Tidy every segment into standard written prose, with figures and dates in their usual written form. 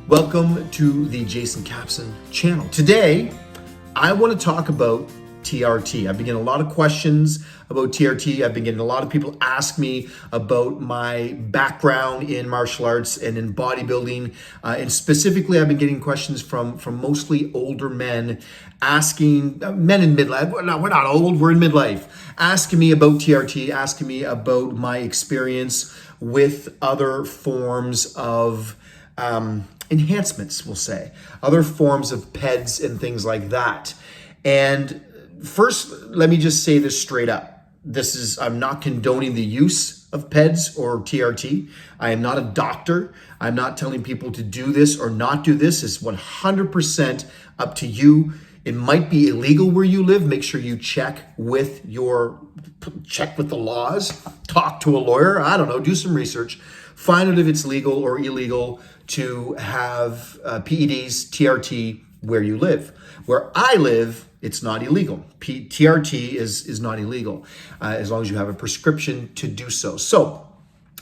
Welcome to the Jason Capson channel. Today, I want to talk about TRT. I've been getting a lot of questions about TRT. I've been getting a lot of people ask me about my background in martial arts and in bodybuilding. And specifically, I've been getting questions from mostly older men asking, men in midlife, we're not old, we're in midlife, asking me about TRT, asking me about my experience with other forms of enhancements, we'll say, other forms of PEDs and things like that. And first, let me just say this straight up. I'm not condoning the use of PEDs or TRT. I am not a doctor. I'm not telling people to do this or not do this. It's 100% up to you. It might be illegal where you live. Make sure you check with the laws, talk to a lawyer. I don't know, do some research. Find out if it's legal or illegal to have PEDs, TRT where you live. Where I live, it's not illegal. TRT is not illegal as long as you have a prescription to do so. So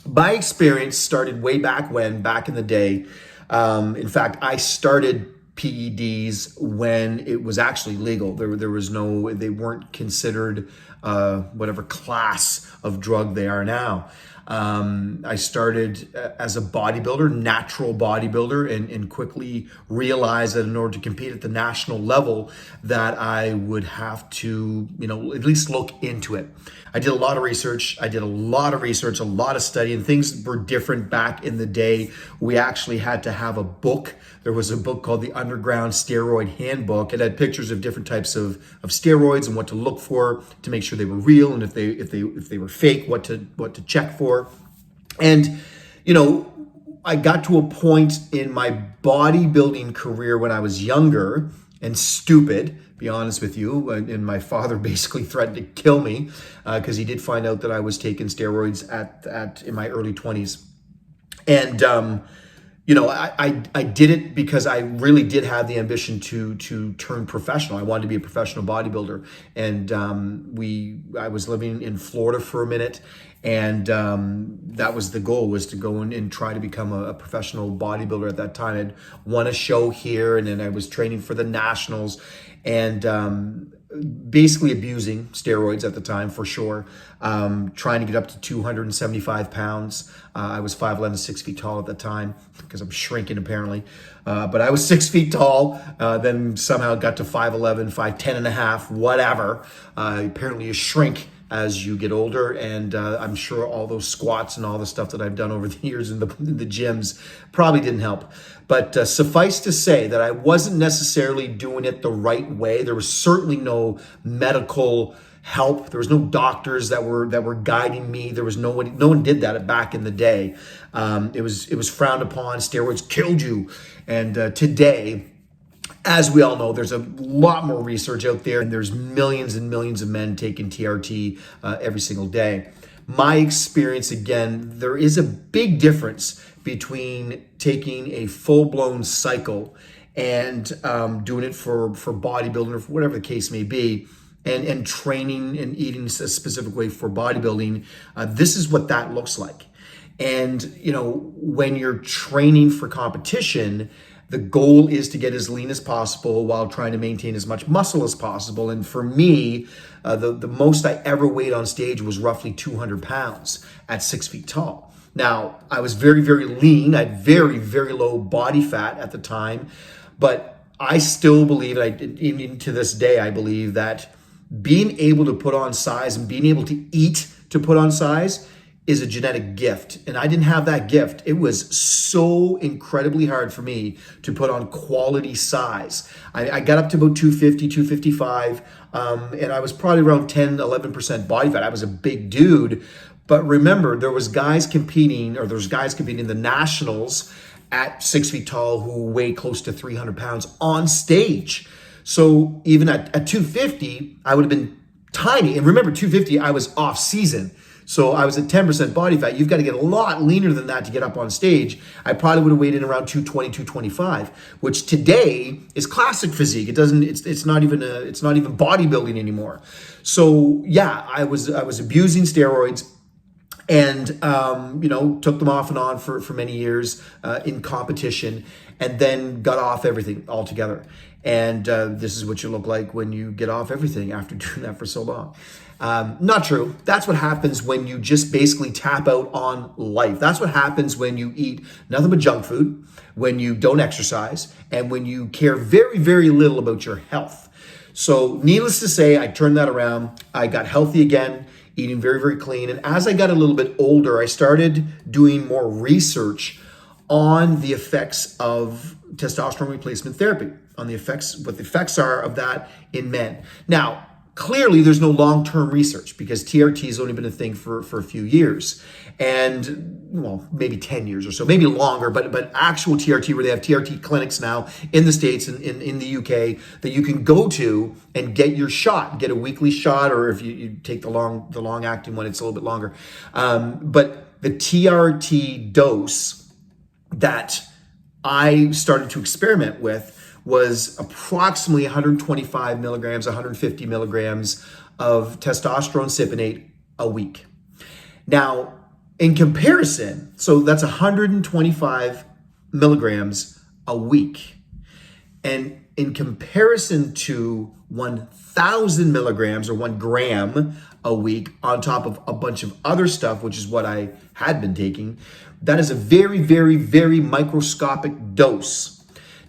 my experience started way back in the day. In fact, I started PEDs when it was actually legal. They weren't considered whatever class of drug they are now. I started as a bodybuilder, natural bodybuilder, and quickly realized that in order to compete at the national level, that I would have to, at least look into it. I did a lot of research, a lot of study, and things were different back in the day. We actually had to have a book. There was a book called the Underground Steroid Handbook. It had pictures of different types of steroids and what to look for to make sure they were real, and if they were fake, what to check for. And I got to a point in my bodybuilding career when I was younger and stupid, be honest with you, and my father basically threatened to kill me because he did find out that I was taking steroids in my early 20s. And I did it because I really did have the ambition to turn professional. I wanted to be a professional bodybuilder, and I was living in Florida for a minute, and that was the goal, was to go in and try to become a professional bodybuilder. At that time, I'd won a show here, and then I was training for the nationals, and basically abusing steroids at the time, for sure. Trying to get up to 275 pounds. I was 5'11", 6 feet tall at the time, because I'm shrinking apparently. But I was 6 feet tall, then somehow got to 5'11", 5'10 and a half, whatever. Apparently you shrink as you get older, and I'm sure all those squats and all the stuff that I've done over the years in the gyms probably didn't help. But suffice to say that I wasn't necessarily doing it the right way. There was certainly no medical help. There was no doctors that were guiding me. There was no one did that back in the day. It was frowned upon. Steroids killed you. And today, as we all know, there's a lot more research out there, and there's millions and millions of men taking TRT every single day. My experience, again, there is a big difference between taking a full-blown cycle and doing it for bodybuilding or for whatever the case may be, and training and eating a specific way for bodybuilding. This is what that looks like. And, when you're training for competition, the goal is to get as lean as possible while trying to maintain as much muscle as possible. And for me, the most I ever weighed on stage was roughly 200 pounds at 6 feet tall. Now, I was very, very lean. I had very, very low body fat at the time. But I still believe, even to this day, I believe that being able to put on size and being able to eat to put on size is a genetic gift. And I didn't have that gift. It was so incredibly hard for me to put on quality size. I got up to about 250, 255, and I was probably around 10, 11% body fat. I was a big dude. But remember, there's guys competing in the nationals at 6 feet tall who weigh close to 300 pounds on stage. So even at 250, I would have been tiny. And remember, 250, I was off season. So I was at 10% body fat. You've got to get a lot leaner than that to get up on stage. I probably would have weighed in around 220, 225, which today is classic physique. It's not even bodybuilding anymore. So yeah, I was abusing steroids. and took them off and on for many years in competition, and then got off everything altogether. And this is what you look like when you get off everything after doing that for so long. Not true. That's what happens when you just basically tap out on life. That's what happens when you eat nothing but junk food, when you don't exercise, and when you care very, very little about your health. So needless to say, I turned that around. I got healthy again, eating very, very clean. And as I got a little bit older, I started doing more research on the effects of testosterone replacement therapy, on the effects, what the effects are of that in men. Now, clearly there's no long-term research because TRT has only been a thing for a few years, and well, maybe 10 years or so, maybe longer, but actual TRT, where they have TRT clinics now in the States and in the UK that you can go to and get your shot, get a weekly shot, or if you take the long acting one, it's a little bit longer. But the TRT dose that I started to experiment with was approximately 125 milligrams, 150 milligrams of testosterone cypionate a week. Now, in comparison, so that's 125 milligrams a week. And in comparison to 1,000 milligrams or 1 gram a week on top of a bunch of other stuff, which is what I had been taking, that is a very, very, very microscopic dose.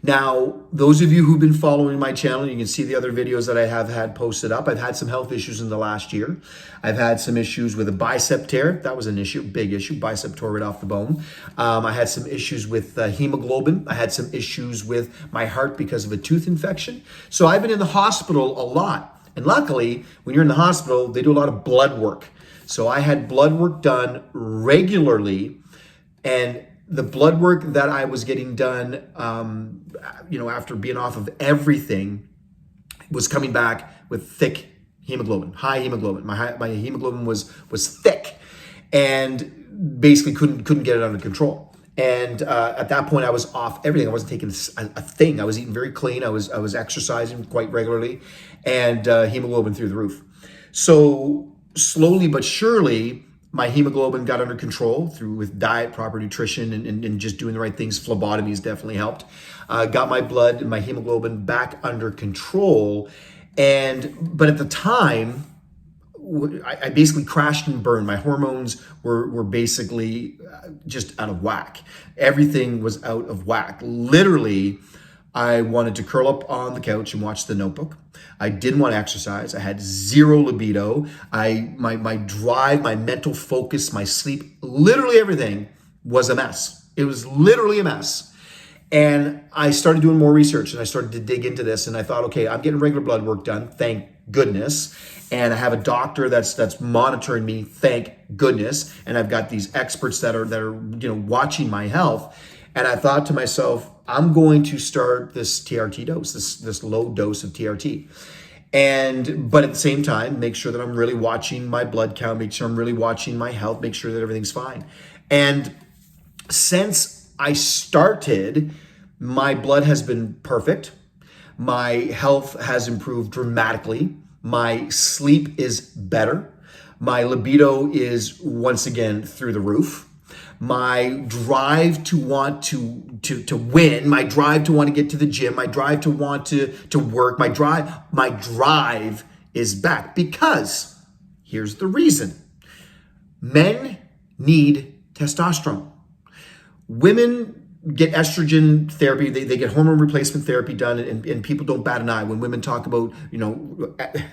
Now, those of you who've been following my channel, you can see the other videos that I have had posted up. I've had some health issues in the last year. I've had some issues with a bicep tear. That was an issue, big issue. Bicep tore right off the bone. I had some issues with hemoglobin. I had some issues with my heart because of a tooth infection. So I've been in the hospital a lot. And luckily, when you're in the hospital, they do a lot of blood work. So I had blood work done regularly, and the blood work that I was getting done, after being off of everything, was coming back with thick hemoglobin, high hemoglobin. My hemoglobin was thick, and basically couldn't get it under control. And at that point, I was off everything. I wasn't taking a thing. I was eating very clean. I was exercising quite regularly, and hemoglobin through the roof. So slowly but surely, my hemoglobin got under control with diet, proper nutrition, and just doing the right things. Phlebotomies definitely helped. Got my blood and my hemoglobin back under control. But at the time, I basically crashed and burned. My hormones were basically just out of whack. Everything was out of whack. Literally, I wanted to curl up on the couch and watch The Notebook. I didn't want to exercise. I had zero libido. My drive, my mental focus, my sleep, literally everything was a mess. It was literally a mess. And I started doing more research, and I started to dig into this, and I thought, okay, I'm getting regular blood work done, thank goodness. And I have a doctor that's monitoring me, thank goodness. And I've got these experts that are watching my health. And I thought to myself, I'm going to start this TRT dose, this low dose of TRT. But at the same time, make sure that I'm really watching my blood count, make sure I'm really watching my health, make sure that everything's fine. And since I started, my blood has been perfect. My health has improved dramatically. My sleep is better. My libido is once again through the roof. My drive to want to win, my drive to want to get to the gym, my drive to want to work, my drive is back, because here's the reason. Men need testosterone. Women get estrogen therapy, they get hormone replacement therapy done, and people don't bat an eye when women talk about,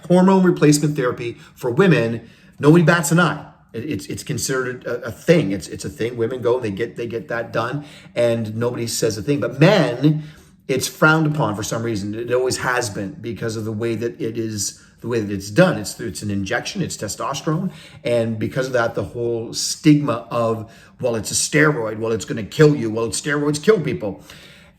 hormone replacement therapy for women. Nobody bats an eye. It's considered a thing. It's a thing. Women go, they get that done, and nobody says a thing. But men, it's frowned upon for some reason. It always has been, because of the way that it's done. It's an injection. It's testosterone, and because of that, the whole stigma of, well, it's a steroid. Well, it's going to kill you. Well, steroids kill people,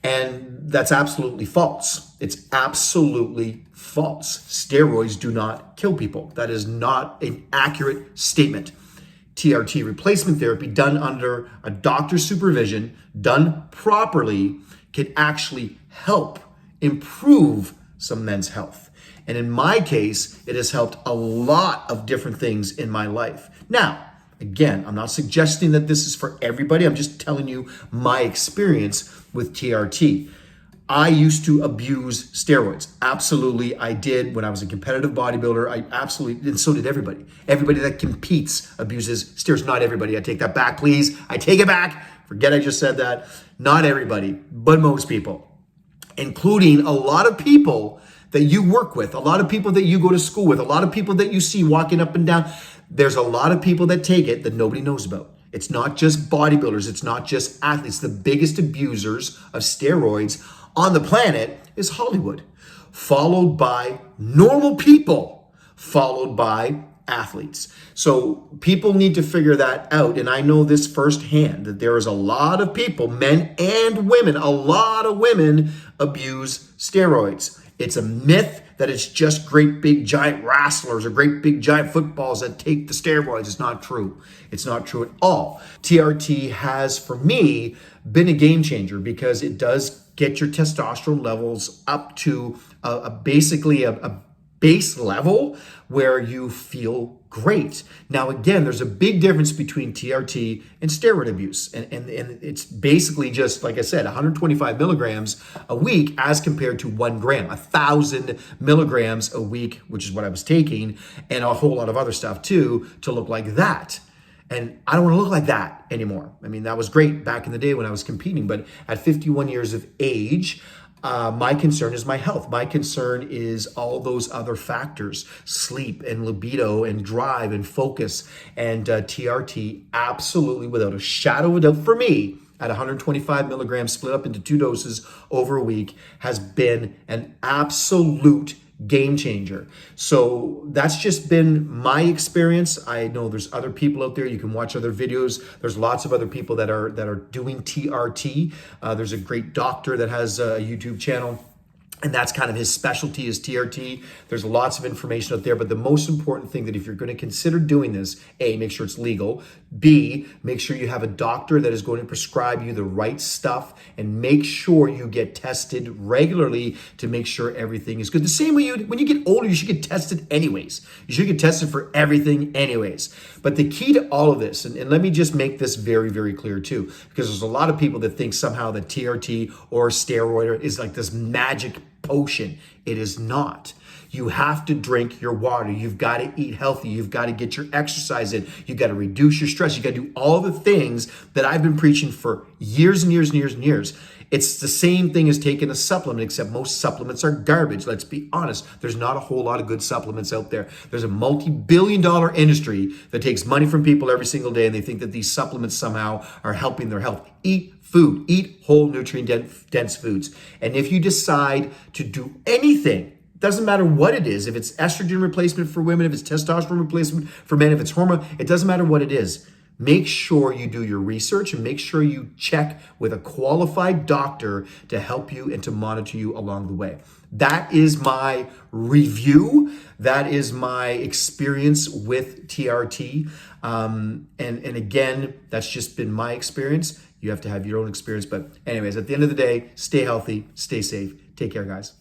and that's absolutely false. It's absolutely false. Steroids do not kill people. That is not an accurate statement. TRT replacement therapy done under a doctor's supervision, done properly, can actually help improve some men's health. And in my case, it has helped a lot of different things in my life. Now, Again, I'm not suggesting that this is for everybody. I'm just telling you my experience with TRT. I used to abuse steroids. Absolutely, I did when I was a competitive bodybuilder. I absolutely, and so did everybody. Everybody that competes abuses steroids. Not everybody. I take that back, please. I take it back. Forget I just said that. Not everybody, but most people, including a lot of people that you work with, a lot of people that you go to school with, a lot of people that you see walking up and down. There's a lot of people that take it that nobody knows about. It's not just bodybuilders. It's not just athletes. The biggest abusers of steroids on the planet is Hollywood, followed by normal people, followed by athletes. So people need to figure that out. And I know this firsthand, that there is a lot of people, men and women, a lot of women abuse steroids. It's a myth that it's just great big giant wrestlers or great big giant footballs that take the steroids. It's not true. It's not true at all. TRT has, for me, been a game changer because it does get your testosterone levels up to basically a base level where you feel great. Now, again, there's a big difference between TRT and steroid abuse. And it's basically just, like I said, 125 milligrams a week as compared to 1 gram, 1,000 milligrams a week, which is what I was taking, and a whole lot of other stuff too, to look like that. And I don't want to look like that anymore. I mean, that was great back in the day when I was competing, but at 51 years of age, my concern is my health. My concern is all those other factors, sleep and libido and drive and focus. And TRT, absolutely, without a shadow of a doubt, for me, at 125 milligrams split up into 2 doses over a week, has been an absolute game changer. So that's just been my experience. I know there's other people out there. You can watch other videos. There's lots of other people that are doing TRT. There's a great doctor that has a YouTube channel, and that's kind of his specialty is TRT. There's lots of information out there, but the most important thing that if you're going to consider doing this, A, make sure it's legal. B, make sure you have a doctor that is going to prescribe you the right stuff, and make sure you get tested regularly to make sure everything is good. The same way when you get older, you should get tested anyways. You should get tested for everything anyways. But the key to all of this, and let me just make this very, very clear too, because there's a lot of people that think somehow that TRT or steroid is like this magic potion. It is not. You have to drink your water. You've got to eat healthy. You've got to get your exercise in. You've got to reduce your stress. You got to do all the things that I've been preaching for years and years and years and years. It's the same thing as taking a supplement, except most supplements are garbage. Let's be honest. There's not a whole lot of good supplements out there. There's a multi-billion-dollar industry that takes money from people every single day, and they think that these supplements somehow are helping their health. Eat food. Eat whole nutrient-dense foods. And if you decide to do anything, doesn't matter what it is, if it's estrogen replacement for women, if it's testosterone replacement for men, if it's hormone, it doesn't matter what it is. Make sure you do your research and make sure you check with a qualified doctor to help you and to monitor you along the way. That is my review. That is my experience with TRT. And again, that's just been my experience. You have to have your own experience. But anyways, at the end of the day, stay healthy, stay safe. Take care, guys.